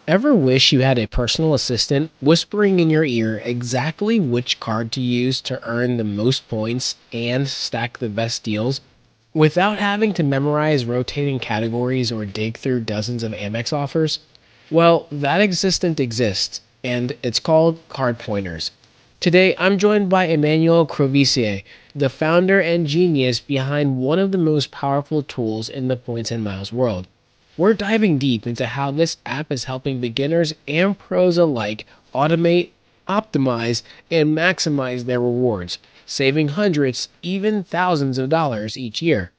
Ever wish you had a personal assistant whispering in your ear exactly which card to use to earn the most points and stack the best deals without having to memorize rotating categories or dig through dozens of Amex offers? Well, that assistant exists, and it's called CardPointers. Today, I'm joined by Emmanuel, the founder and genius behind one of the most powerful tools in the points and miles world. We're diving deep into how this app is helping beginners and pros alike automate, optimize, and maximize their rewards, saving hundreds, even thousands of dollars each year.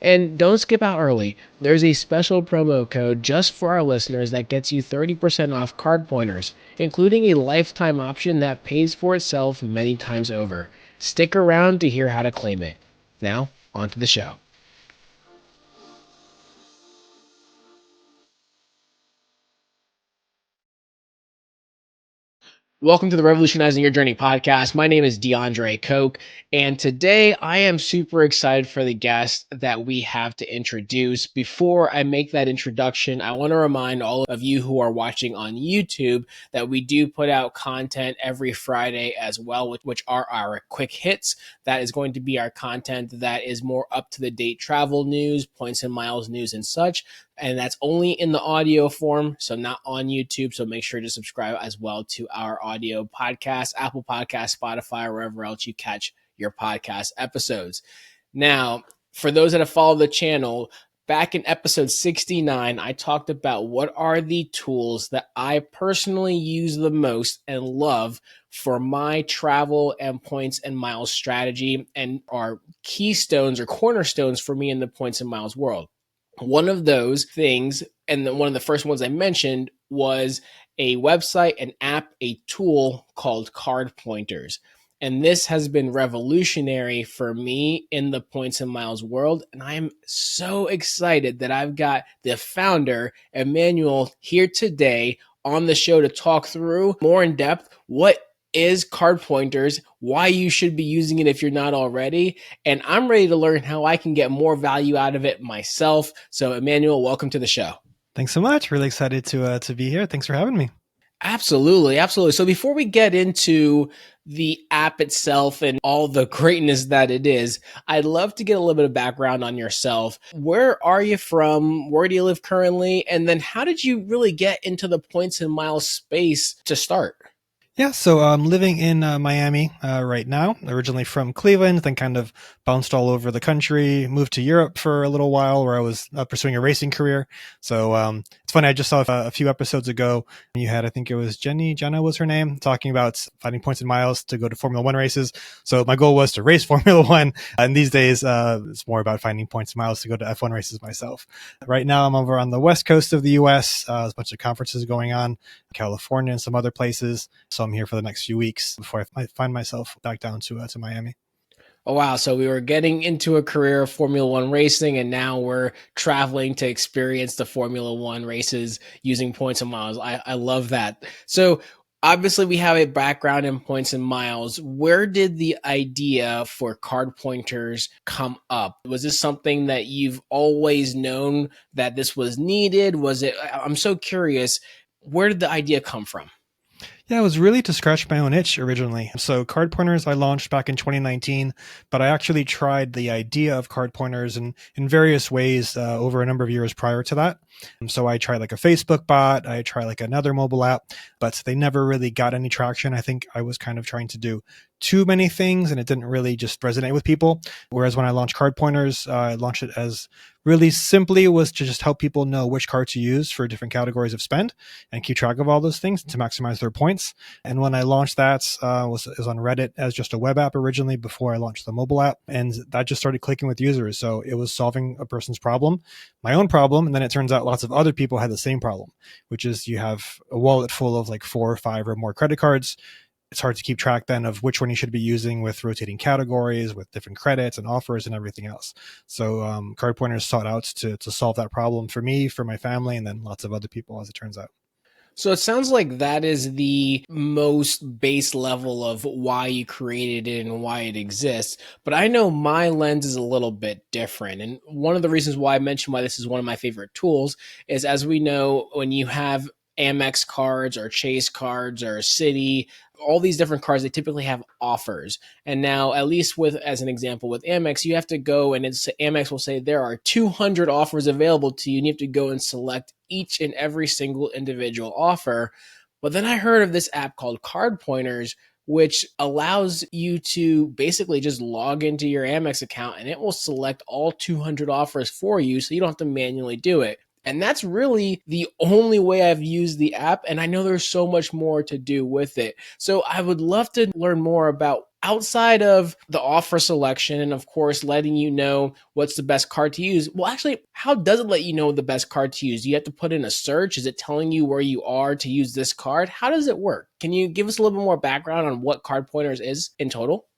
And don't skip out early. There's a special promo code just for our listeners that gets you 30% off card pointers, including a lifetime option that pays for itself many times over. Stick around to hear how to claim it. Now, on to the show. Welcome to the Revolutionizing Your Journey podcast. My name is DeAndre Coke, and today I am super excited for the guest that we have to introduce. Before I make that introduction, I want to remind all of you who are watching on YouTube that we do put out content every Friday as well, which are our quick hits. That is going to be our content that is more up to the date travel news, points and miles news, and such. And that's only in the audio form, so not on YouTube. So make sure to subscribe as well to our audio podcast, Apple Podcast, Spotify, or wherever else you catch your podcast episodes. Now, for those that have followed the channel, back in episode 69, I talked about what are the tools that I personally use the most and love for my travel and points and miles strategy and are keystones or cornerstones for me in the points and miles world. One of those things, and one of the first ones I mentioned, was a website, an app, a tool called CardPointers. And this has been revolutionary for me in the points and miles world. And I am so excited that I've got the founder, Emmanuel, here today on the show to talk through more in depth what is CardPointers, why you should be using it if you're not already. And I'm ready to learn how I can get more value out of it myself. So, Emmanuel, welcome to the show. Thanks so much. Really excited to be here. Thanks for having me. Absolutely, absolutely. So before we get into the app itself and all the greatness that it is, I'd love to get a little bit of background on yourself. Where are you from? Where do you live currently? And then how did you really get into the points and miles space to start? Yeah, so I'm living in Miami right now, originally from Cleveland, then kind of bounced all over the country, moved to Europe for a little while where I was pursuing a racing career. So it's funny, I just saw a few episodes ago, you had, I think it was Jenna was her name, talking about finding points and miles to go to Formula One races. So my goal was to race Formula One. And these days, it's more about finding points and miles to go to F1 races myself. Right now, I'm over on the west coast of the US. There's a bunch of conferences going on, California and some other places. So I'm here for the next few weeks before I find myself back down to Miami. Oh, wow. So we were getting into a career of Formula One racing, and now we're traveling to experience the Formula One races using points and miles. I love that. So obviously we have a background in points and miles. Where did the idea for card pointers come up? Was this something that you've always known that this was needed? Was it, I'm so curious, where did the idea come from? Yeah, it was really to scratch my own itch originally. So card pointers I launched back in 2019, but I actually tried the idea of card pointers in various ways over a number of years prior to that. So I tried like a Facebook bot, I tried like another mobile app, but they never really got any traction. I think I was kind of trying to do too many things and it didn't really just resonate with people. Whereas when I launched card pointers, I launched it as really simply was to just help people know which card to use for different categories of spend and keep track of all those things to maximize their points. And when I launched that, was on Reddit as just a web app originally before I launched the mobile app. And that just started clicking with users. So it was solving a person's problem, my own problem. And then it turns out lots of other people had the same problem, which is you have a wallet full of like 4 or 5 or more credit cards. It's hard to keep track then of which one you should be using with rotating categories, with different credits and offers and everything else. So card pointers sought out to solve that problem for me, for my family, and then lots of other people, as it turns out. So it sounds like that is the most base level of why you created it and why it exists. But I know my lens is a little bit different. And one of the reasons why I mentioned why this is one of my favorite tools is, as we know, when you have Amex cards or Chase cards or Citi, all these different cards, they typically have offers. And now, at least with, as an example, with Amex, you have to go and Amex will say there are 200 offers available to you, and you have to go and select each and every single individual offer. But then I heard of this app called CardPointers, which allows you to basically just log into your Amex account and it will select all 200 offers for you so you don't have to manually do it. And that's really the only way I've used the app. And I know there's so much more to do with it. So I would love to learn more about, outside of the offer selection and, of course, letting you know what's the best card to use. Well, actually, how does it let you know the best card to use? Do you have to put in a search? Is it telling you where you are to use this card? How does it work? Can you give us a little bit more background on what Card Pointers is in total?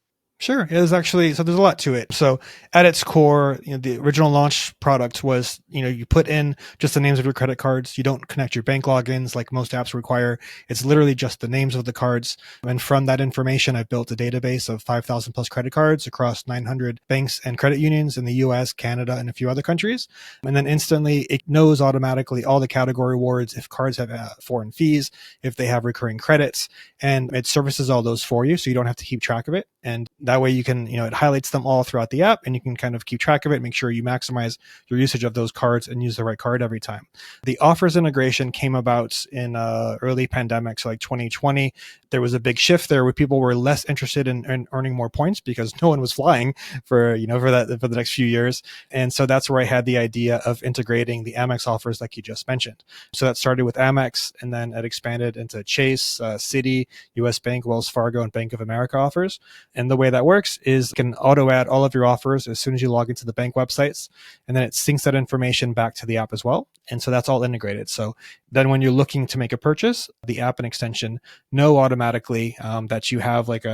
Sure. It is actually, so there's a lot to it. So at its core, the original launch product was, you put in just the names of your credit cards. You don't connect your bank logins like most apps require. It's literally just the names of the cards. And from that information, I've built a database of 5,000 plus credit cards across 900 banks and credit unions in the US, Canada, and a few other countries. And then instantly it knows automatically all the category awards, if cards have foreign fees, if they have recurring credits, and it services all those for you. So you don't have to keep track of it. And that way you can, it highlights them all throughout the app and you can kind of keep track of it, make sure you maximize your usage of those cards and use the right card every time. The offers integration came about in early pandemic, so like 2020. There was a big shift there where people were less interested in earning more points because no one was flying for the next few years. And so that's where I had the idea of integrating the Amex offers like you just mentioned. So that started with Amex and then it expanded into Chase, Citi, US Bank, Wells Fargo, and Bank of America offers. And the way that works is you can auto add all of your offers as soon as you log into the bank websites, and then it syncs that information back to the app as well. And so that's all integrated. So then when you're looking to make a purchase, the app and extension know automatically that you have like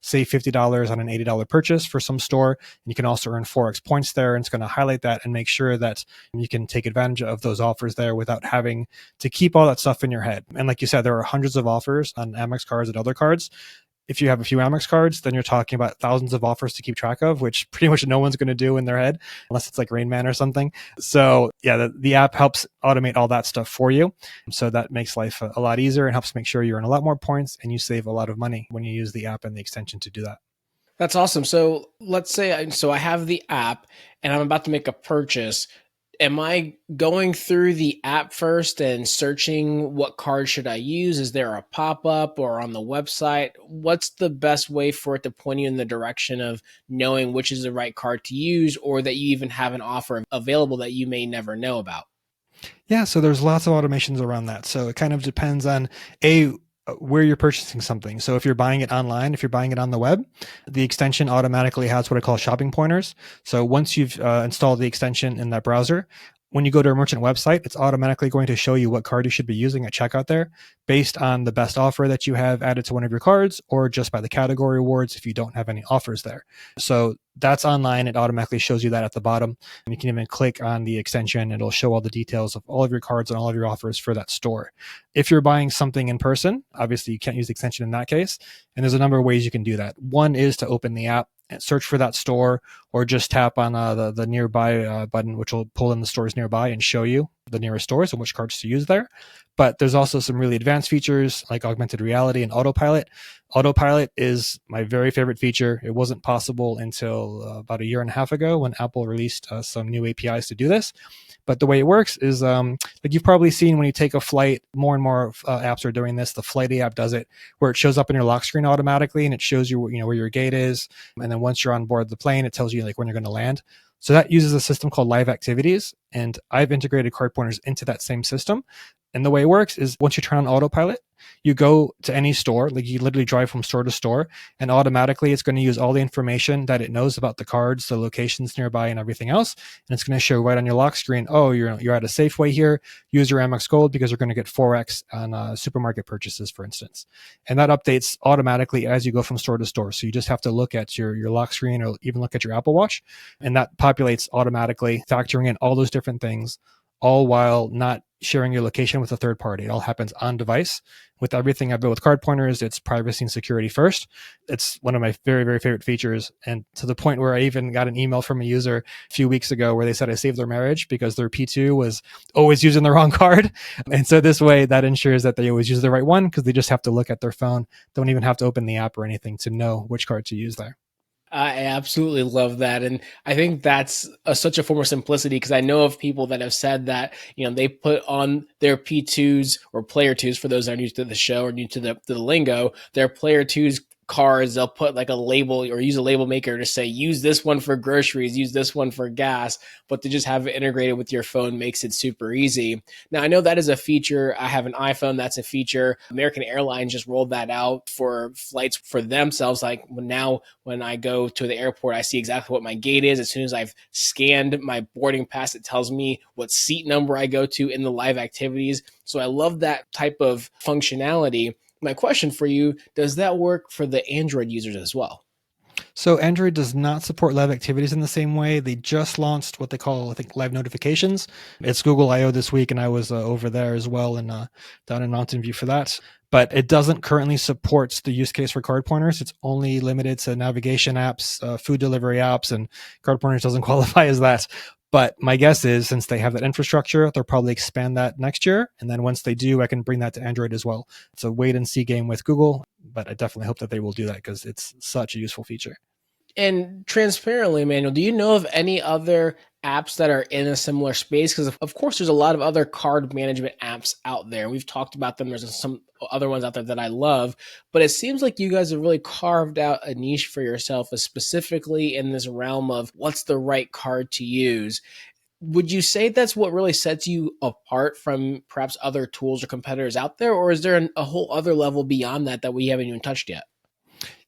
say $50 on an $80 purchase for some store. And you can also earn Forex points there. And it's going to highlight that and make sure that you can take advantage of those offers there without having to keep all that stuff in your head. And like you said, there are hundreds of offers on Amex cards and other cards. If you have a few Amex cards, then you're talking about thousands of offers to keep track of, which pretty much no one's going to do in their head, unless it's like Rain Man or something. So yeah, the app helps automate all that stuff for you. So that makes life a lot easier and helps make sure you earn a lot more points and you save a lot of money when you use the app and the extension to do that. That's awesome. So let's say, I have the app and I'm about to make a purchase. Am I going through the app first and searching what card should I use? Is there a pop-up or on the website? What's the best way for it to point you in the direction of knowing which is the right card to use, or that you even have an offer available that you may never know about? Yeah, so there's lots of automations around that. So it kind of depends on where you're purchasing something. So if you're buying it online, if you're buying it on the web, the extension automatically has what I call shopping pointers. So once you've installed the extension in that browser, when you go to a merchant website, it's automatically going to show you what card you should be using at checkout there based on the best offer that you have added to one of your cards, or just by the category awards if you don't have any offers there. So that's online. It automatically shows you that at the bottom. And you can even click on the extension. It'll show all the details of all of your cards and all of your offers for that store. If you're buying something in person, obviously you can't use the extension in that case. And there's a number of ways you can do that. One is to open the app and search for that store, or just tap on the nearby button, which will pull in the stores nearby and show you the nearest stores and which cards to use there. But there's also some really advanced features like Augmented Reality and Autopilot. Autopilot is my very favorite feature. It wasn't possible until about a year and a half ago when Apple released some new APIs to do this. But the way it works is like you've probably seen when you take a flight, more and more apps are doing this. The Flighty app does it, where it shows up in your lock screen automatically and it shows you, where your gate is. And then once you're on board the plane, it tells you like when you're going to land. So that uses a system called Live Activities. And I've integrated card pointers into that same system. And the way it works is once you turn on autopilot, you go to any store, like you literally drive from store to store, and automatically it's going to use all the information that it knows about the cards, the locations nearby, and everything else. And it's going to show right on your lock screen, oh, you're at a Safeway here, use your Amex Gold because you're going to get Forex on supermarket purchases, for instance. And that updates automatically as you go from store to store. So you just have to look at your lock screen or even look at your Apple Watch, and that populates automatically, factoring in all those different things. all while not sharing your location with a third party. It all happens on device. With everything I've built with card pointers, it's privacy and security first. It's one of my very, very favorite features. And to the point where I even got an email from a user a few weeks ago where they said I saved their marriage because their P2 was always using the wrong card. And so this way, that ensures that they always use the right one because they just have to look at their phone, don't even have to open the app or anything to know which card to use there. I absolutely love that. And I think that's such a form of simplicity because I know of people that have said that, they put on their P2s or player twos for those that are new to the show or new to the lingo, their player twos cards, they'll put like a label or use a label maker to say, use this one for groceries, use this one for gas, but to just have it integrated with your phone makes it super easy. Now, I know that is a feature. I have an iPhone. That's a feature. American Airlines just rolled that out for flights for themselves. Like now when I go to the airport, I see exactly what my gate is. As soon as I've scanned my boarding pass, it tells me what seat number I go to in the live activities. So I love that type of functionality. My question for you, does that work for the Android users as well? So Android does not support live activities in the same way. They just launched what they call, I think, live notifications. It's Google I/O this week, and I was over there as well and down in Mountain View for that. But it doesn't currently support the use case for card pointers. It's only limited to navigation apps, food delivery apps, and card pointers doesn't qualify as that. But my guess is since they have that infrastructure, they'll probably expand that next year. And then once they do, I can bring that to Android as well. It's a wait and see game with Google, but I definitely hope that they will do that because it's such a useful feature. And transparently, Emmanuel, do you know of any other apps that are in a similar space? Because of course, there's a lot of other card management apps out there. We've talked about them. There's some other ones out there that I love, but it seems like you guys have really carved out a niche for yourself, specifically in this realm of what's the right card to use. Would you say that's what really sets you apart from perhaps other tools or competitors out there? Or is there a whole other level beyond that that we haven't even touched yet?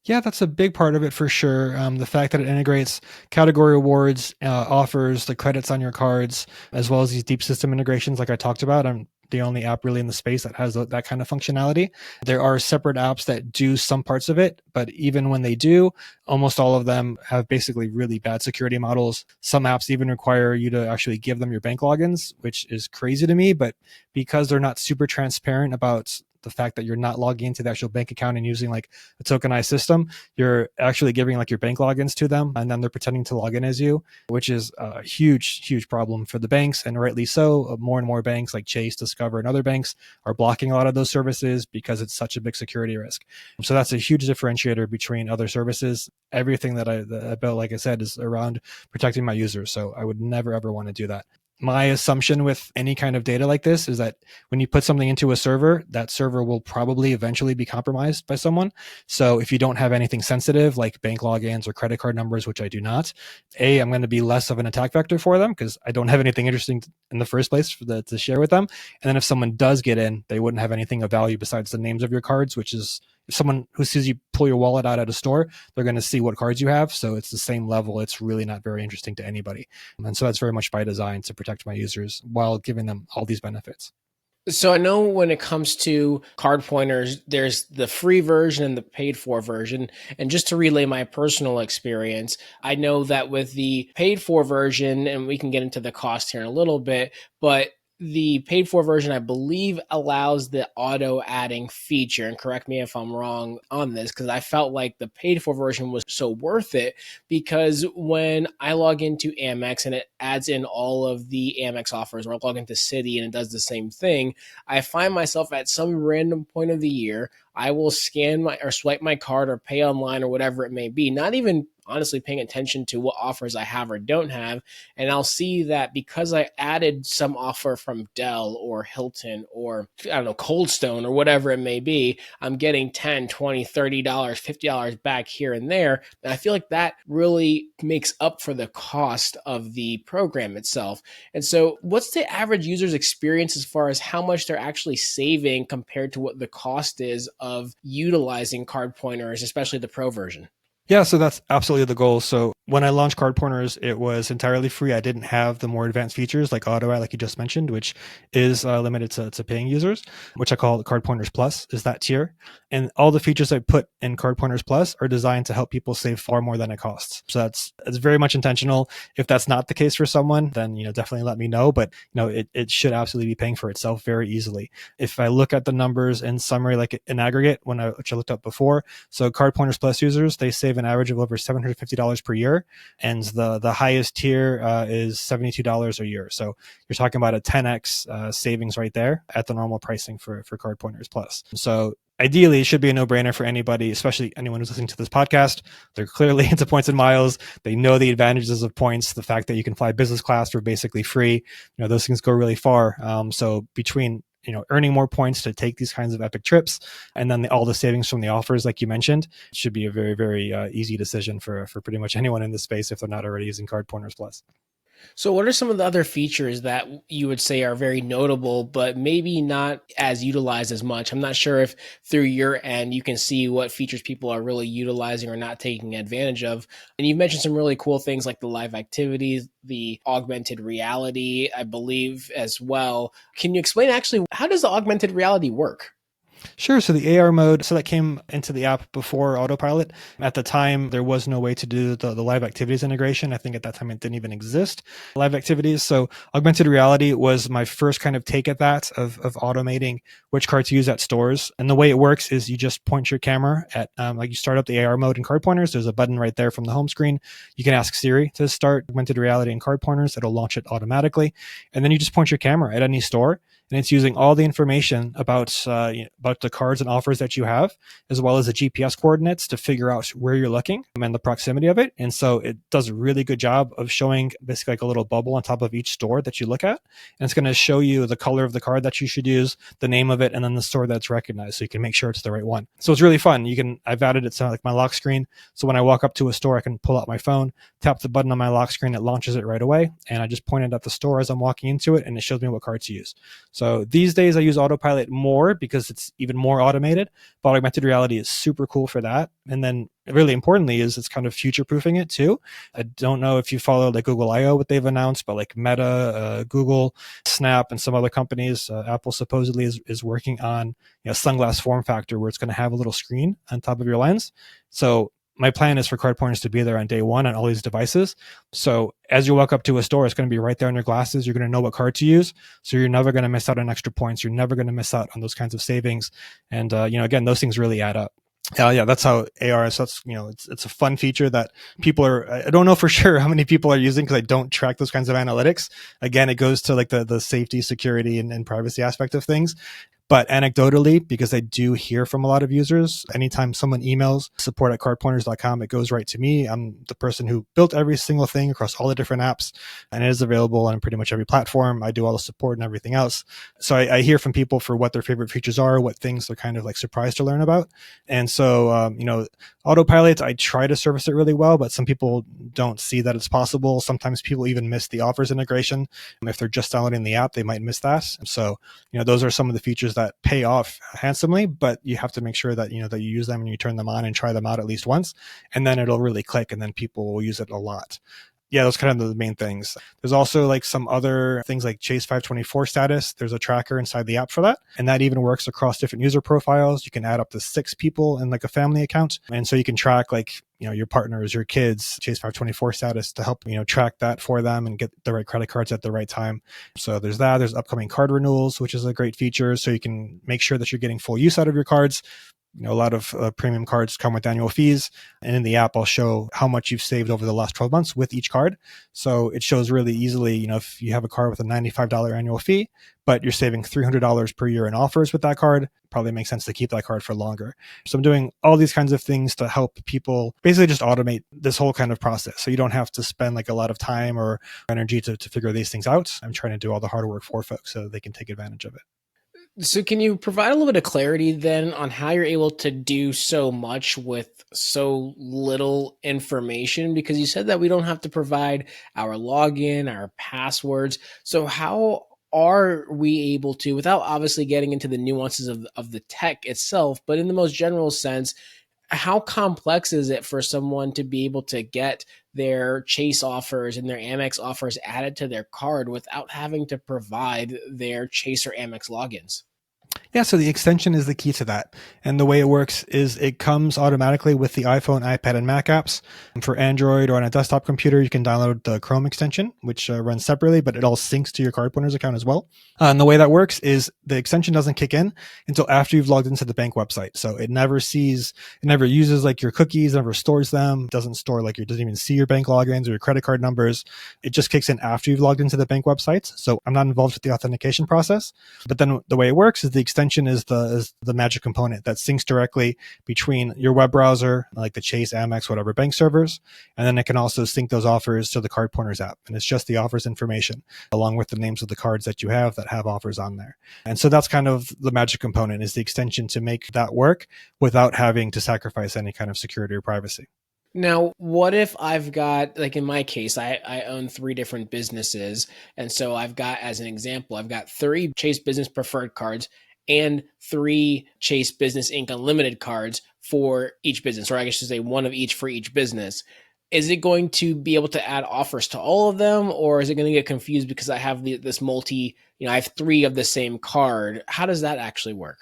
Yeah, that's a big part of it for sure. The fact that it integrates category awards, offers the credits on your cards, as well as these deep system integrations, like I talked about. I'm the only app really in the space that has that kind of functionality. There are separate apps that do some parts of it, but even when they do, almost all of them have basically really bad security models. Some apps even require you to actually give them your bank logins, which is crazy to me, but because they're not super transparent about the fact that you're not logging into the actual bank account and using like a tokenized system, you're actually giving like your bank logins to them and then they're pretending to log in as you, which is a huge problem for the banks, and rightly so. More and more banks like Chase, Discover, and other banks are blocking a lot of those services because it's such a big security risk. So that's a huge differentiator between other services. Everything that I built, like I said, is around protecting my users. So I would never ever want to do that. My assumption with any kind of data like this is that when you put something into a server, that server will probably eventually be compromised by someone. So if you don't have anything sensitive like bank logins or credit card numbers, which I do not, I'm going to be less of an attack vector for them because I don't have anything interesting in the first place to share with them. And then if someone does get in, they wouldn't have anything of value besides the names of your cards, which is if someone who sees you pull your wallet out at a store, they're going to see what cards you have. So it's the same level. It's really not very interesting to anybody. And so that's very much by design to protect my users while giving them all these benefits. So I know when it comes to card pointers, there's the free version and the paid for version. And just to relay my personal experience, I know that with the paid for version, and we can get into the cost here in a little bit, but the paid for version, I believe, allows the auto adding feature. And correct me if I'm wrong on this, because I felt like the paid for version was so worth it. Because when I log into Amex and it adds in all of the Amex offers, or I log into Citi and it does the same thing, I find myself at some random point of the year, I will scan my or swipe my card or pay online or whatever it may be, not even honestly paying attention to what offers I have or don't have. And I'll see that because I added some offer from Dell or Hilton or I don't know, Cold Stone or whatever it may be, I'm getting 10, 20, $30, $50 back here and there. And I feel like that really makes up for the cost of the program itself. And so what's the average user's experience as far as how much they're actually saving compared to what the cost is of utilizing card pointers, especially the pro version? Yeah, so that's absolutely the goal. So when I launched Card Pointers, it was entirely free. I didn't have the more advanced features like Auto, like you just mentioned, which is limited to paying users, which I call Card Pointers Plus, is that tier. And all the features I put in Card Pointers Plus are designed to help people save far more than it costs. So that's very much intentional. If that's not the case for someone, then definitely let me know. But it should absolutely be paying for itself very easily. If I look at the numbers in summary, like in aggregate, which I looked up before, so Card Pointers Plus users, they save an average of over $750 per year, and the highest tier is $72 a year. So you're talking about a 10x savings right there at the normal pricing for Card Pointers Plus. So ideally, it should be a no-brainer for anybody, especially anyone who's listening to this podcast. They're clearly into points and miles. They know the advantages of points, the fact that you can fly business class for basically free. Those things go really far. So between earning more points to take these kinds of epic trips, and then all the savings from the offers, like you mentioned, it should be a very, very easy decision for pretty much anyone in this space if they're not already using Card Pointers Plus. So, what are some of the other features that you would say are very notable, but maybe not as utilized as much? I'm not sure if through your end you can see what features people are really utilizing or not taking advantage of. And you've mentioned some really cool things like the live activities, the augmented reality, I believe, as well. Can you explain actually how does the augmented reality work? Sure. So the AR mode, so that came into the app before Autopilot. At the time, there was no way to do the live activities integration. I think at that time it didn't even exist, live activities. So augmented reality was my first kind of take at that of automating which card to use at stores. And the way it works is you just point your camera at, like you start up the AR mode in Card Pointers. There's a button right there from the home screen. You can ask Siri to start augmented reality in Card Pointers. It'll launch it automatically. And then you just point your camera at any store, and it's using all the information about the cards and offers that you have, as well as the GPS coordinates to figure out where you're looking and the proximity of it. And so it does a really good job of showing basically like a little bubble on top of each store that you look at, and it's going to show you the color of the card that you should use, the name of it, and then the store that's recognized, so you can make sure it's the right one. So it's really fun. I've added it to like my lock screen, so when I walk up to a store, I can pull out my phone, tap the button on my lock screen, it launches it right away, and I just point it at the store as I'm walking into it, and it shows me what card to use. So these days I use Autopilot more because it's even more automated, but augmented reality is super cool for that. And then really importantly is it's kind of future proofing it too. I don't know if you follow like Google I/O, what they've announced, but like Meta, Google, Snap, and some other companies, Apple supposedly is working on sunglass form factor where it's going to have a little screen on top of your lens. So my plan is for Card Pointers to be there on day one on all these devices. So as you walk up to a store, it's going to be right there on your glasses. You're going to know what card to use. So you're never going to miss out on extra points. You're never going to miss out on those kinds of savings. And, again, those things really add up. Yeah, that's how AR is. So that's, it's a fun feature that I don't know for sure how many people are using because I don't track those kinds of analytics. Again, it goes to like the safety, security, and privacy aspect of things. But anecdotally, because I do hear from a lot of users, anytime someone emails support@cardpointers.com, it goes right to me. I'm the person who built every single thing across all the different apps, and it is available on pretty much every platform. I do all the support and everything else. So I hear from people for what their favorite features are, what things they're kind of like surprised to learn about. And so, Autopilot, I try to service it really well, but some people don't see that it's possible. Sometimes people even miss the offers integration. If they're just downloading the app, they might miss that. So, those are some of the features that pay off handsomely, but you have to make sure that that you use them and you turn them on and try them out at least once, and then it'll really click, and then people will use it a lot. Yeah, those kind of the main things. There's also like some other things like Chase 524 status. There's a tracker inside the app for that. And that even works across different user profiles. You can add up to 6 people in like a family account. And so you can track like, your partners, your kids, Chase 524 status to help, track that for them and get the right credit cards at the right time. So there's that. There's upcoming card renewals, which is a great feature. So you can make sure that you're getting full use out of your cards. A lot of premium cards come with annual fees. And in the app, I'll show how much you've saved over the last 12 months with each card. So it shows really easily, if you have a card with a $95 annual fee, but you're saving $300 per year in offers with that card, it probably makes sense to keep that card for longer. So I'm doing all these kinds of things to help people basically just automate this whole kind of process. So you don't have to spend like a lot of time or energy to figure these things out. I'm trying to do all the hard work for folks so they can take advantage of it. So can you provide a little bit of clarity then on how you're able to do so much with so little information? Because you said that we don't have to provide our login, our passwords. So how are we able to, without obviously getting into the nuances of the tech itself, but in the most general sense, how complex is it for someone to be able to get their Chase offers and their Amex offers added to their card without having to provide their Chase or Amex logins? Yeah, so the extension is the key to that. And the way it works is it comes automatically with the iPhone, iPad, and Mac apps. And for Android or on a desktop computer, you can download the Chrome extension, which runs separately, but it all syncs to your CardPointers account as well. And the way that works is the extension doesn't kick in until after you've logged into the bank website. So it never uses like your cookies, never stores them, doesn't store like doesn't even see your bank logins or your credit card numbers. It just kicks in after you've logged into the bank websites. So I'm not involved with the authentication process. But then the way it works is the extension is the magic component that syncs directly between your web browser, like the Chase, Amex, whatever bank servers, and then it can also sync those offers to the CardPointers app. And it's just the offers information along with the names of the cards that you have that have offers on there. And so that's kind of the magic component, is the extension to make that work without having to sacrifice any kind of security or privacy. Now, what if I've got, like in my case, I own three different businesses. And so I've got, as an example, I've got three Chase Business Preferred cards and three Chase Business Inc. Unlimited cards for each business, or I guess I should say one of each for each business. Is it going to be able to add offers to all of them, or is it going to get confused because I have this I have three of the same card? How does that actually work?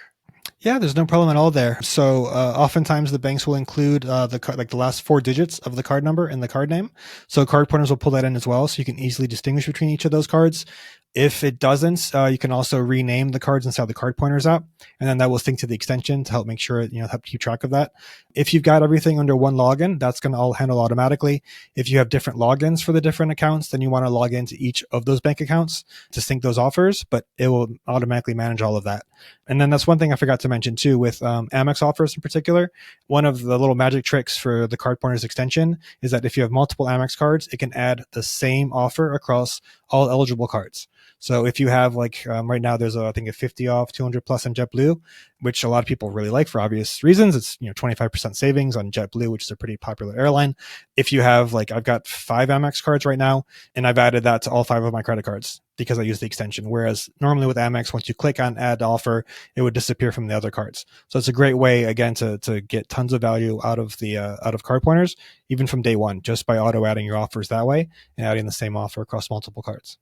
Yeah, there's no problem at all there. So oftentimes the banks will include the last four digits of the card number in the card name. So CardPointers will pull that in as well, so you can easily distinguish between each of those cards. If it doesn't, you can also rename the cards inside the CardPointers app, and then that will sync to the extension to help make sure, help keep track of that. If you've got everything under one login, that's going to all handle automatically. If you have different logins for the different accounts, then you want to log into each of those bank accounts to sync those offers, but it will automatically manage all of that. And then that's one thing I forgot to mention too, with Amex offers in particular. One of the little magic tricks for the CardPointers extension is that if you have multiple Amex cards, it can add the same offer across all eligible cards. So if you have right now, there's I think a 50 off 200 plus on JetBlue, which a lot of people really like for obvious reasons. It's 25% savings on JetBlue, which is a pretty popular airline. If you have I've got 5 Amex cards right now, and I've added that to all 5 of my credit cards because I use the extension. Whereas normally with Amex, once you click on add offer, it would disappear from the other cards. So it's a great way again to get tons of value out of CardPointers, even from day one, just by auto adding your offers that way and adding the same offer across multiple cards.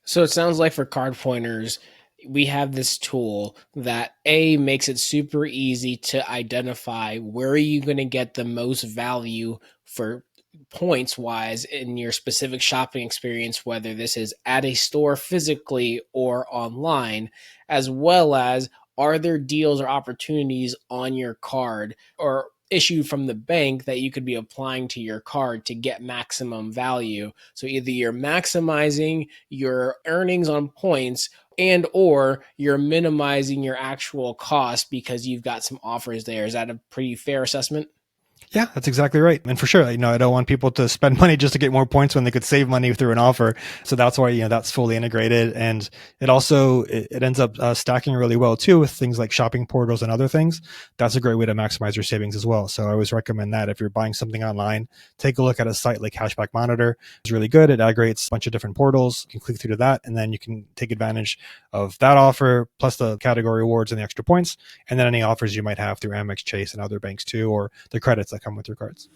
So it sounds like for card pointers, we have this tool that makes it super easy to identify where are you going to get the most value for points wise in your specific shopping experience, whether this is at a store physically or online, as well as are there deals or opportunities on your card or issued from the bank that you could be applying to your card to get maximum value. So either you're maximizing your earnings on points and or you're minimizing your actual cost because you've got some offers there. Is that a pretty fair assessment? Yeah, that's exactly right. And for sure, I don't want people to spend money just to get more points when they could save money through an offer. So that's why, that's fully integrated. And it also, it ends up stacking really well too with things like shopping portals and other things. That's a great way to maximize your savings as well. So I always recommend that if you're buying something online, take a look at a site like Cashback Monitor. It's really good. It aggregates a bunch of different portals. You can click through to that, and then you can take advantage of that offer plus the category rewards and the extra points, and then any offers you might have through Amex, Chase, and other banks too, or the credits that come with your cards.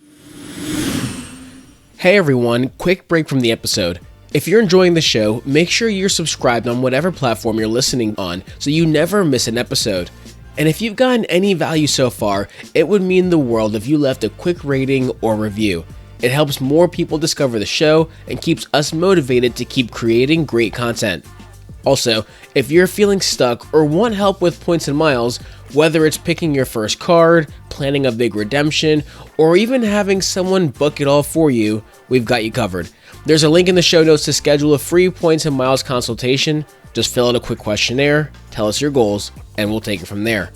Hey everyone, quick break from the episode. If you're enjoying the show, make sure you're subscribed on whatever platform you're listening on so you never miss an episode. And if you've gotten any value so far, it would mean the world if you left a quick rating or review. It helps more people discover the show and keeps us motivated to keep creating great content. Also, if you're feeling stuck or want help with points and miles, whether it's picking your first card, planning a big redemption, or even having someone book it all for you, we've got you covered. There's a link in the show notes to schedule a free points and miles consultation. Just fill out a quick questionnaire, tell us your goals, and we'll take it from there.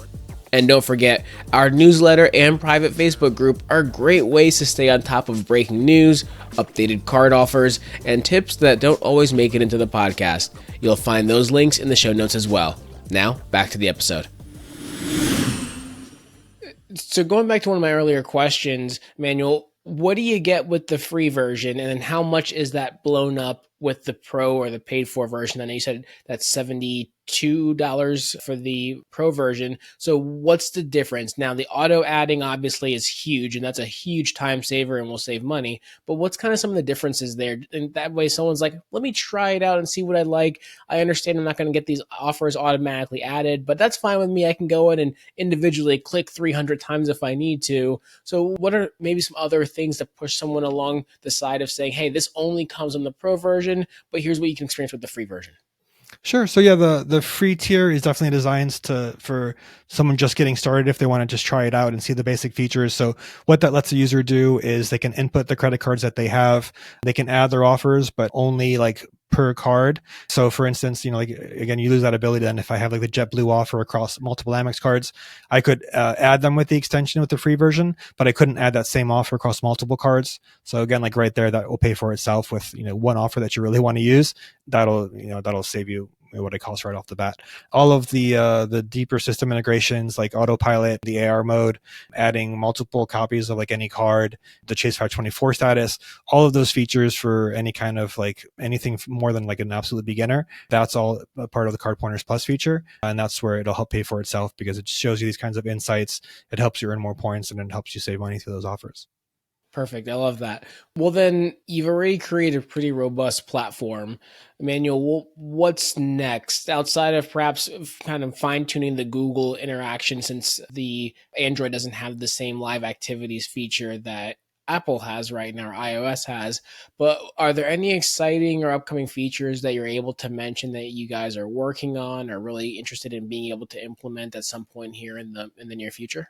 And don't forget, our newsletter and private Facebook group are great ways to stay on top of breaking news, updated card offers, and tips that don't always make it into the podcast. You'll find those links in the show notes as well. Now, back to the episode. So going back to one of my earlier questions, Emmanuel, what do you get with the free version, and then how much is that blown up with the pro or the paid for version? I know you said that's $72 $2 for the pro version. So what's the difference? Now the auto adding obviously is huge, and that's a huge time saver and will save money. But what's kind of some of the differences there? And that way someone's like, let me try it out and see what I like. I understand I'm not going to get these offers automatically added, but that's fine with me. I can go in and individually click 300 times if I need to. So what are maybe some other things to push someone along the side of saying, hey, this only comes on the pro version, but here's what you can experience with the free version? Sure. So yeah, the free tier is definitely designed for someone just getting started if they want to just try it out and see the basic features. So what that lets a user do is they can input the credit cards that they have. They can add their offers, but only like per card. So for instance, like again, you lose that ability then if I have like the JetBlue offer across multiple Amex cards, I could add them with the extension with the free version, but I couldn't add that same offer across multiple cards. So again, like right there, that will pay for itself with one offer that you really want to use. That'll save you what it costs right off the bat. All of the deeper system integrations like Autopilot, the AR mode, adding multiple copies of like any card, the Chase 524 status, all of those features for any kind of like anything more than like an absolute beginner, that's all a part of the Card Pointers Plus feature. And that's where it'll help pay for itself because it shows you these kinds of insights. It helps you earn more points and it helps you save money through those offers. Perfect. I love that. Well, then you've already created a pretty robust platform. Emmanuel, what's next outside of perhaps kind of fine tuning the Google interaction since the Android doesn't have the same live activities feature that Apple has right now, or iOS has. But are there any exciting or upcoming features that you're able to mention that you guys are working on or really interested in being able to implement at some point here in the near future?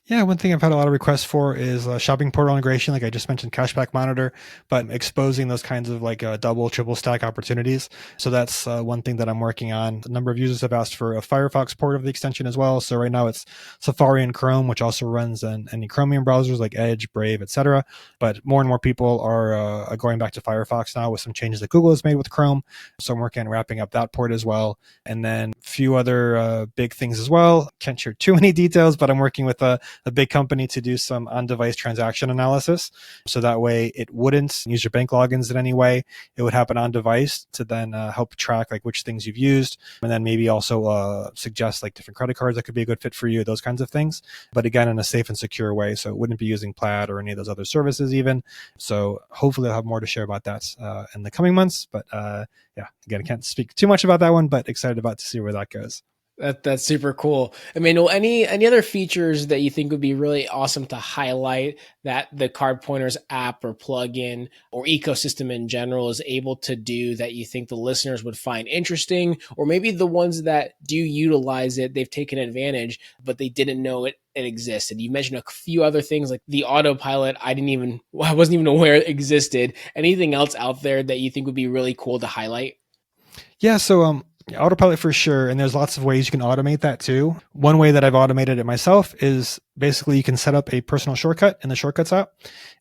Yeah, one thing I've had a lot of requests for is shopping portal integration, like I just mentioned, Cashback Monitor, but exposing those kinds of like double, triple stack opportunities. So that's one thing that I'm working on. A number of users have asked for a Firefox port of the extension as well. So right now it's Safari and Chrome, which also runs on any Chromium browsers like Edge, Brave, etc. But more and more people are going back to Firefox now with some changes that Google has made with Chrome. So I'm working on wrapping up that port as well. And then a few other big things as well. Can't share too many details, but I'm working with a big company to do some on-device transaction analysis. So that way it wouldn't use your bank logins in any way. It would happen on device to then help track like which things you've used. And then maybe also suggest like different credit cards that could be a good fit for you, those kinds of things. But again, in a safe and secure way. So it wouldn't be using Plaid or any of those other services even. So hopefully I'll have more to share about that in the coming months. But yeah, again, I can't speak too much about that one, but excited about to see where that goes. That's super cool. Emmanuel, any other features that you think would be really awesome to highlight that the Card Pointers app or plugin or ecosystem in general is able to do that you think the listeners would find interesting, or maybe the ones that do utilize it, they've taken advantage, but they didn't know it existed. You mentioned a few other things like the autopilot. I wasn't even aware it existed. Anything else out there that you think would be really cool to highlight? Yeah, so Autopilot for sure. And there's lots of ways you can automate that too. One way that I've automated it myself is basically you can set up a personal shortcut in the Shortcuts app,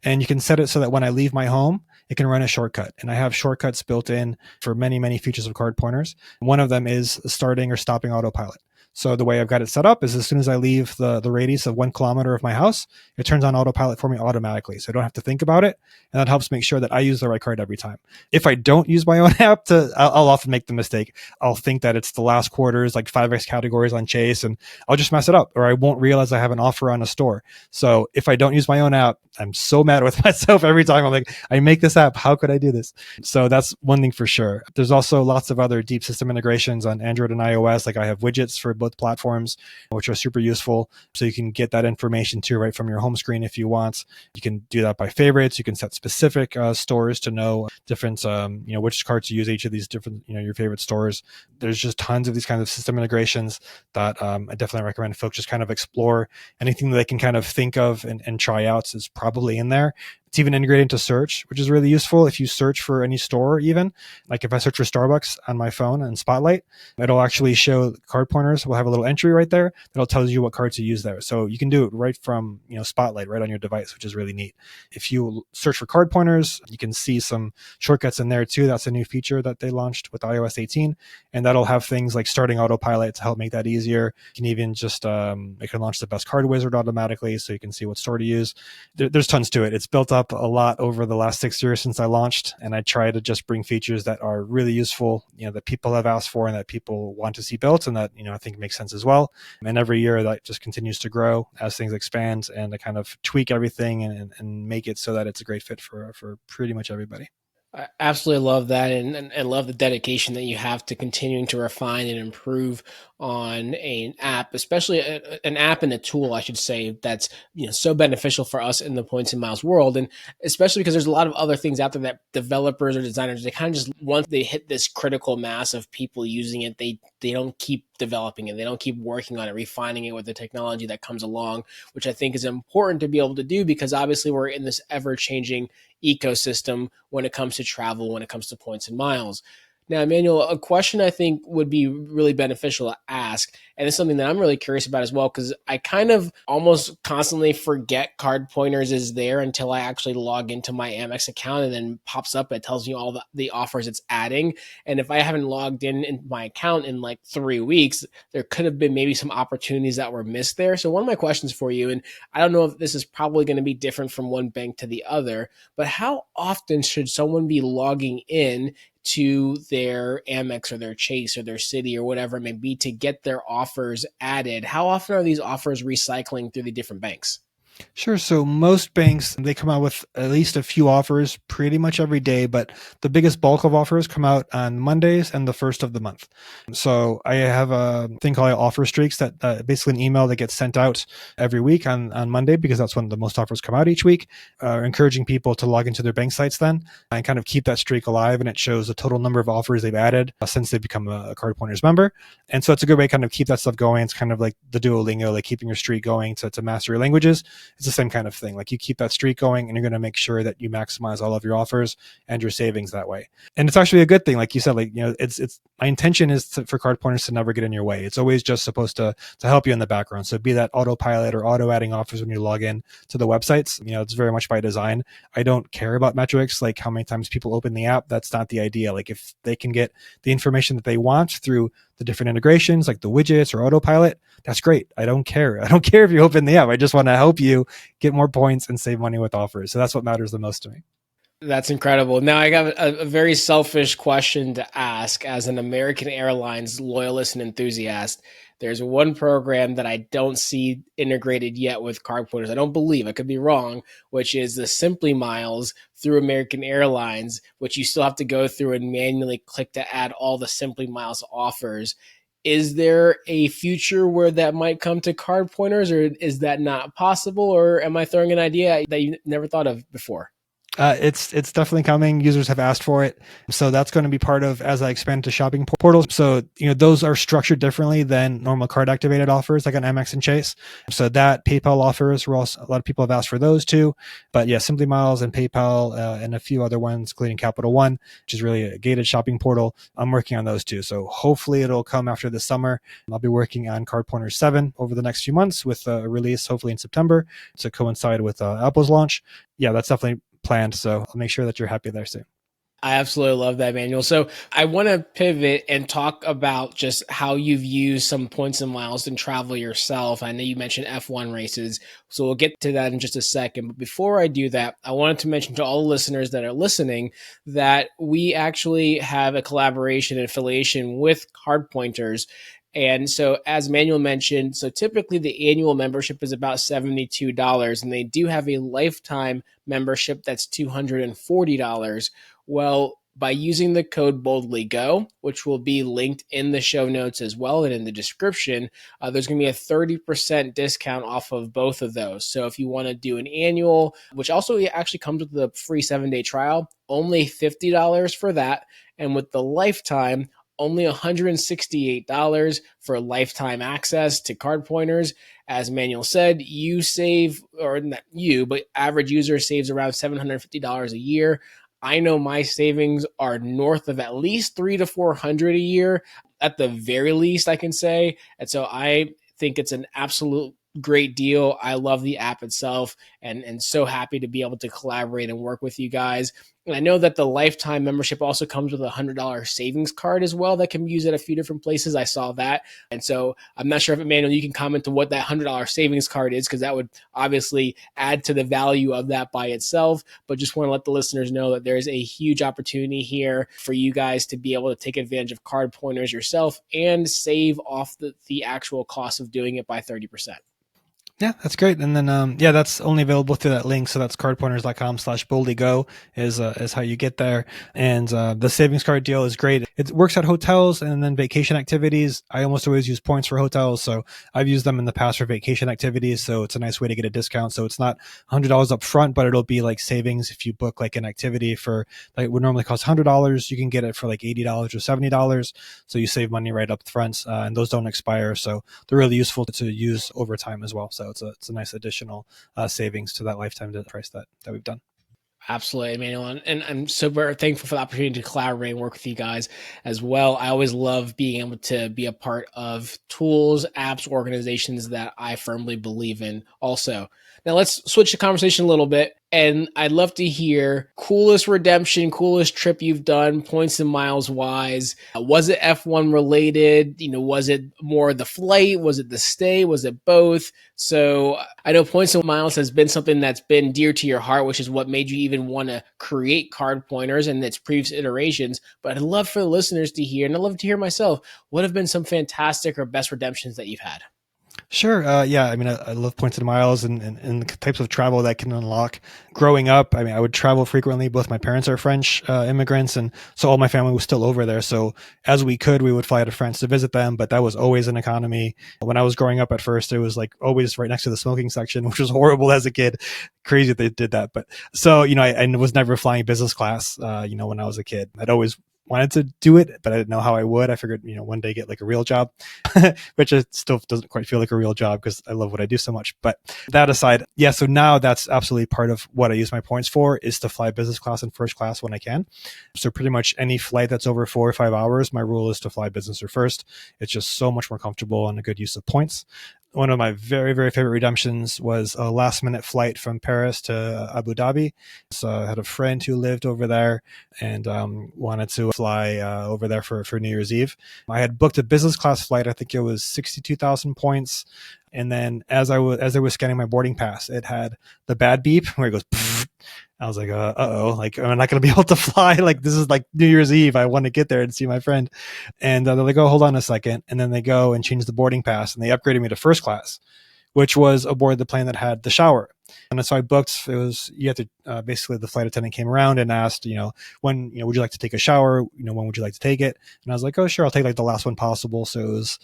and you can set it so that when I leave my home, it can run a shortcut. And I have shortcuts built in for many, many features of Card Pointers. One of them is starting or stopping autopilot. So the way I've got it set up is as soon as I leave the radius of 1 kilometer of my house, it turns on autopilot for me automatically. So I don't have to think about it. And that helps make sure that I use the right card every time. If I don't use my own app, I'll often make the mistake. I'll think that it's the last quarter's like 5X categories on Chase, and I'll just mess it up, or I won't realize I have an offer on a store. So if I don't use my own app, I'm so mad with myself every time. I'm like, I make this app. How could I do this? So that's one thing for sure. There's also lots of other deep system integrations on Android and iOS. Like I have widgets for both platforms, which are super useful. So you can get that information too right from your home screen if you want. You can do that by favorites. You can set specific stores to know different, which cards to use each of these different, your favorite stores. There's just tons of these kinds of system integrations that I definitely recommend folks just kind of explore. Anything that they can kind of think of and try out is probably in there. It's even integrated into search, which is really useful. If you search for any store, even like if I search for Starbucks on my phone and Spotlight, it'll actually show Card Pointers. We'll have a little entry right there that'll tell you what cards to use there. So you can do it right from Spotlight right on your device, which is really neat. If you search for Card Pointers, you can see some shortcuts in there too. That's a new feature that they launched with iOS 18, and that'll have things like starting autopilot to help make that easier. You can even just it can launch the best card wizard automatically, so you can see what store to use. There's tons to it. It's built up up a lot over the last 6 years since I launched, and I try to just bring features that are really useful, that people have asked for and that people want to see built, and that I think makes sense as well. And every year that just continues to grow as things expand, and I kind of tweak everything and make it so that it's a great fit for pretty much everybody. I absolutely love that, and love the dedication that you have to continuing to refine and improve on an app, especially an app and a tool, I should say, that's so beneficial for us in the points and miles world, and especially because there's a lot of other things out there that developers or designers, they kind of just once they hit this critical mass of people using it, they don't keep developing it, they don't keep working on it, refining it with the technology that comes along, which I think is important to be able to do because obviously we're in this ever changing ecosystem when it comes to travel, when it comes to points and miles. Now, Emmanuel, a question I think would be really beneficial to ask, and it's something that I'm really curious about as well, because I kind of almost constantly forget Card Pointers is there until I actually log into my Amex account and then pops up, it tells you all the offers it's adding. And if I haven't logged in my account in like 3 weeks, there could have been maybe some opportunities that were missed there. So one of my questions for you, and I don't know if this is probably going to be different from one bank to the other, but how often should someone be logging in to their Amex or their Chase or their Citi or whatever it may be to get their offers added? How often are these offers recycling through the different banks? Sure. So most banks, they come out with at least a few offers pretty much every day, but the biggest bulk of offers come out on Mondays and the first of the month. So I have a thing called offer streaks that basically an email that gets sent out every week on Monday, because that's when the most offers come out each week, encouraging people to log into their bank sites then and kind of keep that streak alive. And it shows the total number of offers they've added since they've become a Card Pointers member. And so it's a good way to kind of keep that stuff going. It's kind of like the Duolingo, like keeping your streak going to master your languages. It's the same kind of thing. Like you keep that streak going and you're going to make sure that you maximize all of your offers and your savings that way. And it's actually a good thing. Like you said, it's my intention is for Card Pointers to never get in your way. It's always just supposed to help you in the background. So be that autopilot or auto adding offers when you log in to the websites, it's very much by design. I don't care about metrics, like how many times people open the app. That's not the idea. Like if they can get the information that they want through the different integrations, like the widgets or autopilot, that's great. I don't care. I don't care if you open the app. I just want to help you get more points and save money with offers. So that's what matters the most to me. That's incredible. Now, I got a very selfish question to ask as an American Airlines loyalist and enthusiast. There's one program that I don't see integrated yet with Card Pointers. I don't believe, I could be wrong, which is the Simply Miles through American Airlines, which you still have to go through and manually click to add all the Simply Miles offers. Is there a future where that might come to Card Pointers, or is that not possible? Or am I throwing an idea that you never thought of before? It's definitely coming. Users have asked for it, so that's going to be part of as I expand to shopping portals. So those are structured differently than normal card activated offers like on Amex and Chase. So that PayPal offers, were also a lot of people have asked for those too. But yeah, Simply Miles and PayPal and a few other ones, including Capital One, which is really a gated shopping portal. I'm working on those too. So hopefully it'll come after the summer. I'll be working on Card Pointers 7 over the next few months with a release hopefully in September to coincide with Apple's launch. Yeah, that's definitely planned. So I'll make sure that you're happy there soon. I absolutely love that, Manuel. So I want to pivot and talk about just how you've used some points and miles in travel yourself. I know you mentioned F1 races, so we'll get to that in just a second. But before I do that, I wanted to mention to all the listeners that are listening that we actually have a collaboration and affiliation with Card Pointers. And so, as Manuel mentioned, so typically the annual membership is about $72, and they do have a lifetime membership that's $240. Well, by using the code BoldlyGo, which will be linked in the show notes as well and in the description, there's going to be a 30% discount off of both of those. So if you want to do an annual, which also actually comes with the free 7-day trial, only $50 for that. And with the lifetime, only $168 for lifetime access to Card Pointers. As Manuel said, you save, or not you, but average user saves around $750 a year. I know my savings are north of at least $300 to $400 a year, at the very least, I can say. And so I think it's an absolute great deal. I love the app itself, and so happy to be able to collaborate and work with you guys. And I know that the lifetime membership also comes with a $100 savings card as well that can be used at a few different places. I saw that. And so I'm not sure if Emmanuel, you can comment on what that $100 savings card is, because that would obviously add to the value of that by itself. But just want to let the listeners know that there's a huge opportunity here for you guys to be able to take advantage of card pointers yourself and save off the actual cost of doing it by 30%. Yeah, that's great. And then, yeah, that's only available through that link. So that's cardpointers.com/boldygo is how you get there. And the savings card deal is great. It works at hotels and then vacation activities. I almost always use points for hotels. So I've used them in the past for vacation activities. So it's a nice way to get a discount. So it's not $100 up front, but it'll be like savings if you book like an activity for like would normally cost $100. You can get it for like $80 or $70. So you save money right up front, and those don't expire. So they're really useful to use over time as well. So it's a nice additional savings to that lifetime price that we've done. Absolutely, Emmanuel. And I'm super thankful for the opportunity to collaborate and work with you guys as well. I always love being able to be a part of tools, apps, organizations that I firmly believe in also. Now let's switch the conversation a little bit. And I'd love to hear coolest redemption, coolest trip you've done, points and miles wise. Was it F1 related? Was it more the flight? Was it the stay? Was it both? So I know points and miles has been something that's been dear to your heart, which is what made you even want to create card pointers and its previous iterations. But I'd love for the listeners to hear, and I'd love to hear myself, what have been some fantastic or best redemptions that you've had? Sure. Yeah. I mean, I love points and miles and the types of travel that can unlock. Growing up, I mean, I would travel frequently. Both my parents are French immigrants, and so all my family was still over there. So as we could, we would fly to France to visit them, but that was always an economy. When I was growing up at first, it was like always right next to the smoking section, which was horrible as a kid. Crazy that they did that. But so, I was never flying business class, when I was a kid. I'd always wanted to do it, but I didn't know how I would. I figured, one day get like a real job, which it still doesn't quite feel like a real job because I love what I do so much. But that aside, yeah, so now that's absolutely part of what I use my points for is to fly business class and first class when I can. So pretty much any flight that's over 4 or 5 hours, my rule is to fly business or first. It's just so much more comfortable and a good use of points. One of my very, very favorite redemptions was a last minute flight from Paris to Abu Dhabi. So I had a friend who lived over there and wanted to fly over there for New Year's Eve. I had booked a business class flight. I think it was 62,000 points. And then as I was scanning my boarding pass, it had the bad beep where it goes, pfft. I was like, uh-oh, like, I'm not going to be able to fly. Like, this is like New Year's Eve. I want to get there and see my friend. And they're like, oh, hold on a second. And then they go and change the boarding pass and they upgraded me to first class, which was aboard the plane that had the shower. And so I booked, you had to, basically the flight attendant came around and asked, when, would you like to take a shower? When would you like to take it? And I was like, oh, sure. I'll take like the last one possible. So it was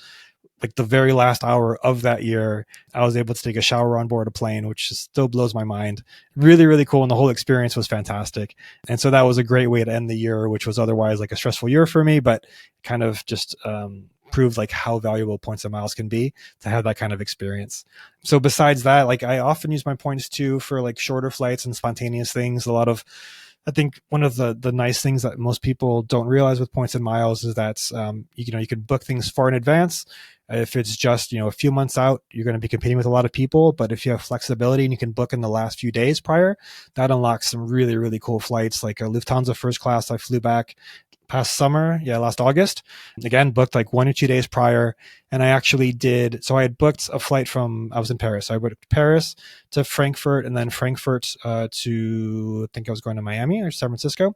like the very last hour of that year, I was able to take a shower on board a plane, which just still blows my mind. Really, really cool. And the whole experience was fantastic. And so that was a great way to end the year, which was otherwise like a stressful year for me, but kind of just, proved like how valuable points and miles can be to have that kind of experience. So besides that, like I often use my points too for like shorter flights and spontaneous things. I think one of the nice things that most people don't realize with points and miles is that you can book things far in advance. If it's just a few months out, you're going to be competing with a lot of people. But if you have flexibility and you can book in the last few days prior, that unlocks some really, really cool flights. Like a Lufthansa first class, I flew back past summer, last August. Again, booked like 1 or 2 days prior. And I actually did, so I had booked a flight I was in Paris. So I booked Paris to Frankfurt and then Frankfurt to, I think I was going to Miami or San Francisco.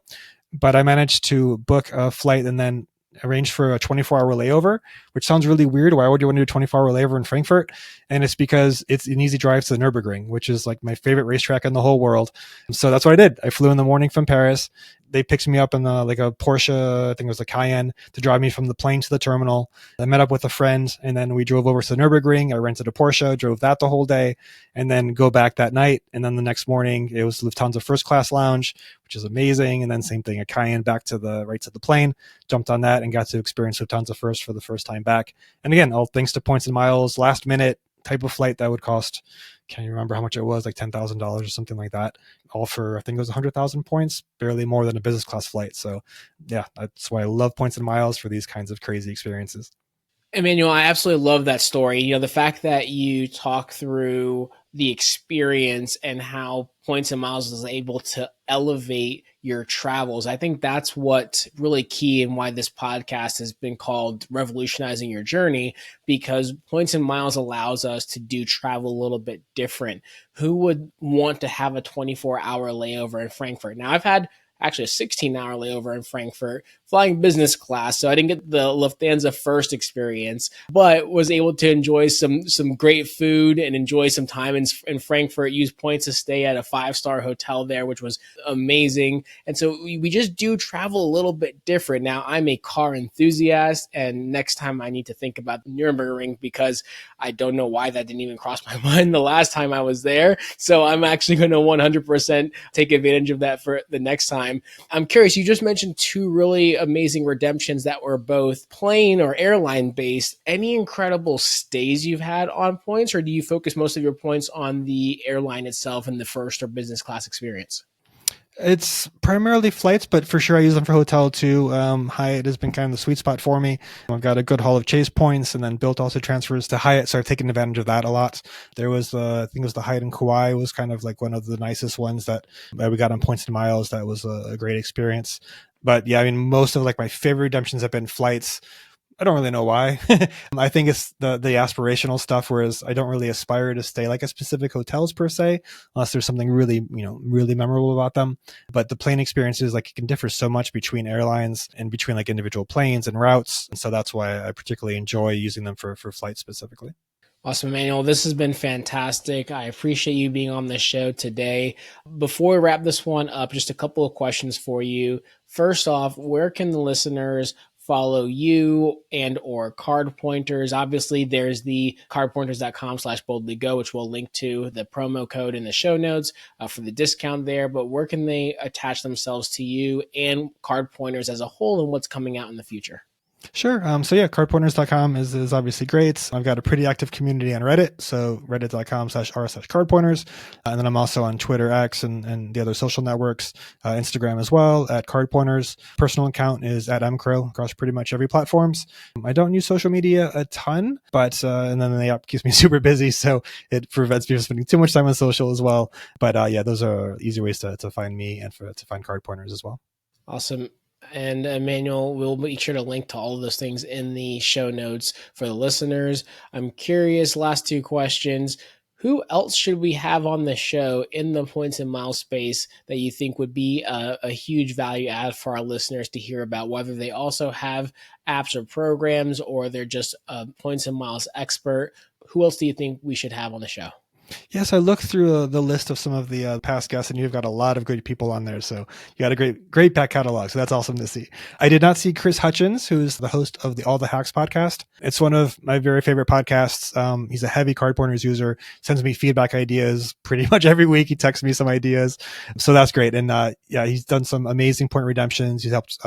But I managed to book a flight and then arranged for a 24-hour layover, which sounds really weird. Why would you want to do a 24-hour layover in Frankfurt? And it's because it's an easy drive to the Nürburgring, which is like my favorite racetrack in the whole world. So that's what I did. I flew in the morning from Paris. They picked me up in like a Porsche, I think it was a Cayenne, to drive me from the plane to the terminal. I met up with a friend and then we drove over to the Nürburgring. I rented a Porsche, drove that the whole day and then go back that night. And then the next morning it was Lufthansa first class lounge, which is amazing. And then same thing, a Cayenne back to the plane, jumped on that and got to experience Lufthansa first for the first time back. And again, all thanks to points and miles, last minute type of flight that would cost, can't remember how much it was, like $10,000 or something like that. All for, I think it was 100,000 points, barely more than a business class flight. So yeah, that's why I love points and miles for these kinds of crazy experiences. Emmanuel, I absolutely love that story. The fact that you talk through the experience and how points and miles is able to elevate your travels. I think that's what's really key and why this podcast has been called Revolutionizing Your Journey, because points and miles allows us to do travel a little bit different. Who would want to have a 24-hour layover in Frankfurt? Now, I've had actually a 16-hour layover in Frankfurt, flying business class. So I didn't get the Lufthansa first experience, but was able to enjoy some great food and enjoy some time in Frankfurt, use points to stay at a 5-star hotel there, which was amazing. And so we just do travel a little bit different. Now, I'm a car enthusiast, and next time I need to think about the Nürburgring, because I don't know why that didn't even cross my mind the last time I was there. So I'm actually going to 100% take advantage of that for the next time. I'm curious, you just mentioned 2 really amazing redemptions that were both plane or airline based. Any incredible stays you've had on points, or do you focus most of your points on the airline itself and the first or business class experience? It's primarily flights, but for sure I use them for hotel too. Hyatt has been kind of the sweet spot for me. I've got a good haul of Chase points, and then Bilt also transfers to Hyatt, so I've taken advantage of that a lot. There was, I think it was the Hyatt in Kauai was kind of like one of the nicest ones that we got on points and miles. That was a great experience. But yeah, I mean, most of like my favorite redemptions have been flights. I don't really know why. I think it's the aspirational stuff, whereas I don't really aspire to stay like a specific hotels per se, unless there's something really, really memorable about them. But the plane experiences, like, it can differ so much between airlines and between like individual planes and routes. And so that's why I particularly enjoy using them for flights specifically. Awesome, Emmanuel. This has been fantastic. I appreciate you being on the show today. Before we wrap this one up, just a couple of questions for you. First off, where can the listeners follow you and or Card Pointers? Obviously, there's the cardpointers.com/boldlygo, which we'll link to the promo code in the show notes for the discount there. But where can they attach themselves to you and Card Pointers as a whole, and what's coming out in the future? Sure. So yeah, cardpointers.com is obviously great. I've got a pretty active community on Reddit. So reddit.com/r/cardpointers. And then I'm also on Twitter, X, and the other social networks, Instagram as well at cardpointers. Personal account is at mcrow across pretty much every platforms. I don't use social media a ton, but, and then the app keeps me super busy. So it prevents me from spending too much time on social as well. But yeah, those are easy ways to find me and to find Card Pointers as well. Awesome. And Emmanuel, we'll make sure to link to all of those things in the show notes for the listeners. I'm curious, last 2 questions. Who else should we have on the show in the points and miles space that you think would be a huge value add for our listeners to hear about, whether they also have apps or programs or they're just a points and miles expert? Who else do you think we should have on the show? Yes, I looked through the list of some of the past guests, and you've got a lot of good people on there. So you got a great back catalog. So that's awesome to see. I did not see Chris Hutchins, who's the host of the All the Hacks podcast. It's one of my very favorite podcasts. He's a heavy Card Pointers user, sends me feedback ideas pretty much every week. He texts me some ideas. So that's great. And yeah, he's done some amazing point redemptions. He's helped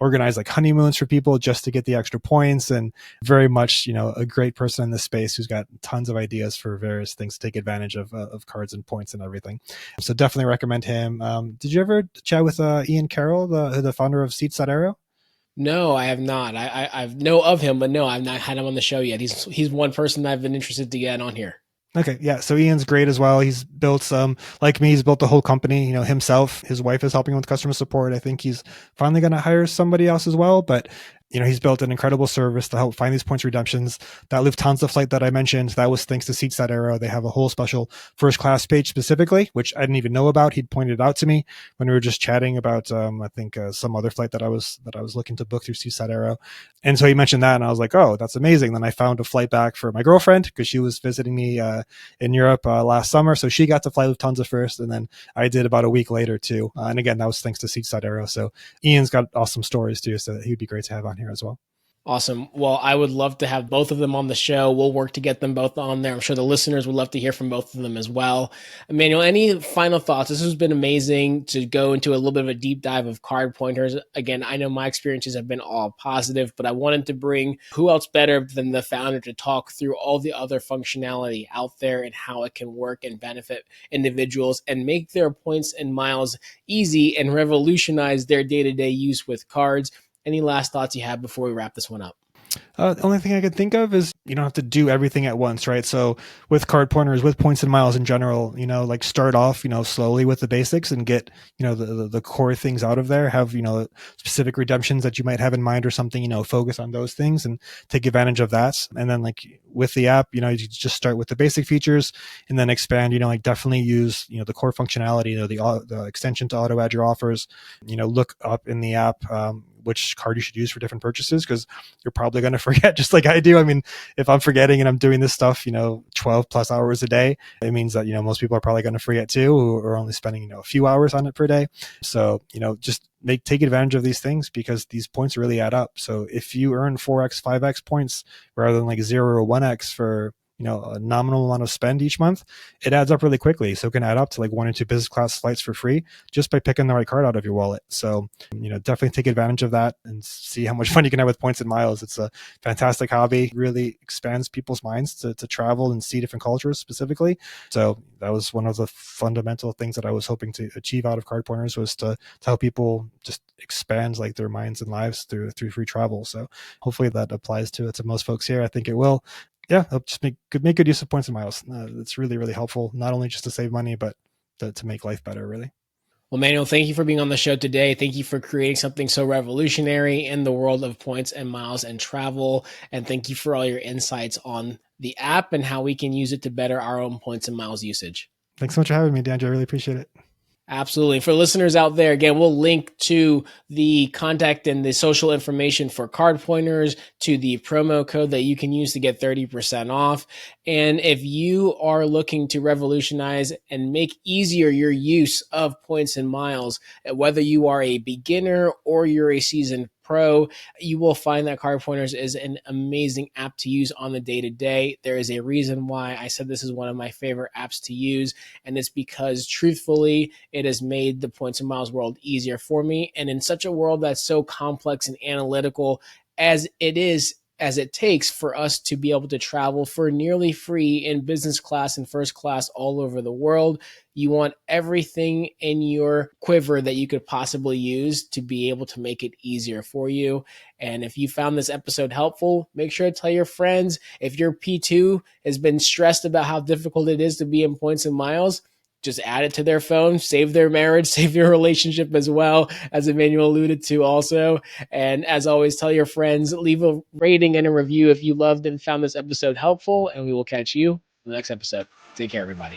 organize like honeymoons for people just to get the extra points, and very much, a great person in this space who's got tons of ideas for various things to take advantage of cards and points and everything. So definitely recommend him. Did you ever chat with Ian Carroll, the founder of Seats.aero? No, I have not. I know of him, but no, I've not had him on the show yet. He's one person that I've been interested to get on here. Okay, yeah. So Ian's great as well. He's built like me, he's built the whole company, himself. His wife is helping with customer support. I think he's finally going to hire somebody else as well, but he's built an incredible service to help find these points redemptions. That Lufthansa flight that I mentioned, that was thanks to Seats.aero. They have a whole special first class page specifically, which I didn't even know about. He'd pointed it out to me when we were just chatting about, I think some other flight that I was looking to book through Seats.aero. And so he mentioned that, and I was like, oh, that's amazing. Then I found a flight back for my girlfriend because she was visiting me in Europe last summer. So she got to fly Lufthansa first, and then I did about a week later too. And again, that was thanks to Seats.aero. So Ian's got awesome stories too, so he'd be great to have on here as well. Awesome. Well, I would love to have both of them on the show. We'll work to get them both on there. I'm sure the listeners would love to hear from both of them as well. Emmanuel, any final thoughts? This has been amazing to go into a little bit of a deep dive of Card Pointers. Again, I know my experiences have been all positive, but I wanted to bring who else better than the founder to talk through all the other functionality out there and how it can work and benefit individuals and make their points and miles easy and revolutionize their day-to-day use with cards. Any last thoughts you have before we wrap this one up? The only thing I could think of is you don't have to do everything at once, right? So with card pointers, with points and miles in general, like start off, slowly with the basics and get, the core things out of there. Have, specific redemptions that you might have in mind or something, focus on those things and take advantage of that. And then like with the app, you just start with the basic features and then expand, like definitely use, the core functionality, the extension to auto add your offers, look up in the app, which card you should use for different purchases, because you're probably going to forget just like I do. I mean, if I'm forgetting and I'm doing this stuff, 12 plus hours a day, it means that, most people are probably going to forget too, who are only spending, a few hours on it per day. So, just take advantage of these things because these points really add up. So if you earn 4x, 5x points rather than like 0 or 1x for, a nominal amount of spend each month, it adds up really quickly. So it can add up to like 1 or 2 business class flights for free just by picking the right card out of your wallet. So, definitely take advantage of that and see how much fun you can have with points and miles. It's a fantastic hobby, really expands people's minds to travel and see different cultures specifically. So that was one of the fundamental things that I was hoping to achieve out of Card Pointers, was to help people just expand like their minds and lives through free travel. So hopefully that applies to most folks here. I think it will. Yeah, just make good use of points and miles. It's really, really helpful, not only just to save money, but to make life better, really. Well, Manuel, thank you for being on the show today. Thank you for creating something so revolutionary in the world of points and miles and travel. And thank you for all your insights on the app and how we can use it to better our own points and miles usage. Thanks so much for having me, DeAndre. I really appreciate it. Absolutely. For listeners out there, again, we'll link to the contact and the social information for Card Pointers, to the promo code that you can use to get 30% off. And if you are looking to revolutionize and make easier your use of points and miles, whether you are a beginner or you're a seasoned pro, you will find that Card Pointers is an amazing app to use on the day-to-day. There is a reason why I said this is one of my favorite apps to use, and it's because truthfully, it has made the points and miles world easier for me. And in such a world that's so complex and analytical as it is, as it takes for us to be able to travel for nearly free in business class and first class all over the world, you want everything in your quiver that you could possibly use to be able to make it easier for you. And if you found this episode helpful, make sure to tell your friends. If your P2 has been stressed about how difficult it is to be in points and miles, just add it to their phone, save their marriage, save your relationship as well, as Emmanuel alluded to also. And as always, tell your friends, leave a rating and a review if you loved and found this episode helpful, and we will catch you in the next episode. Take care, everybody.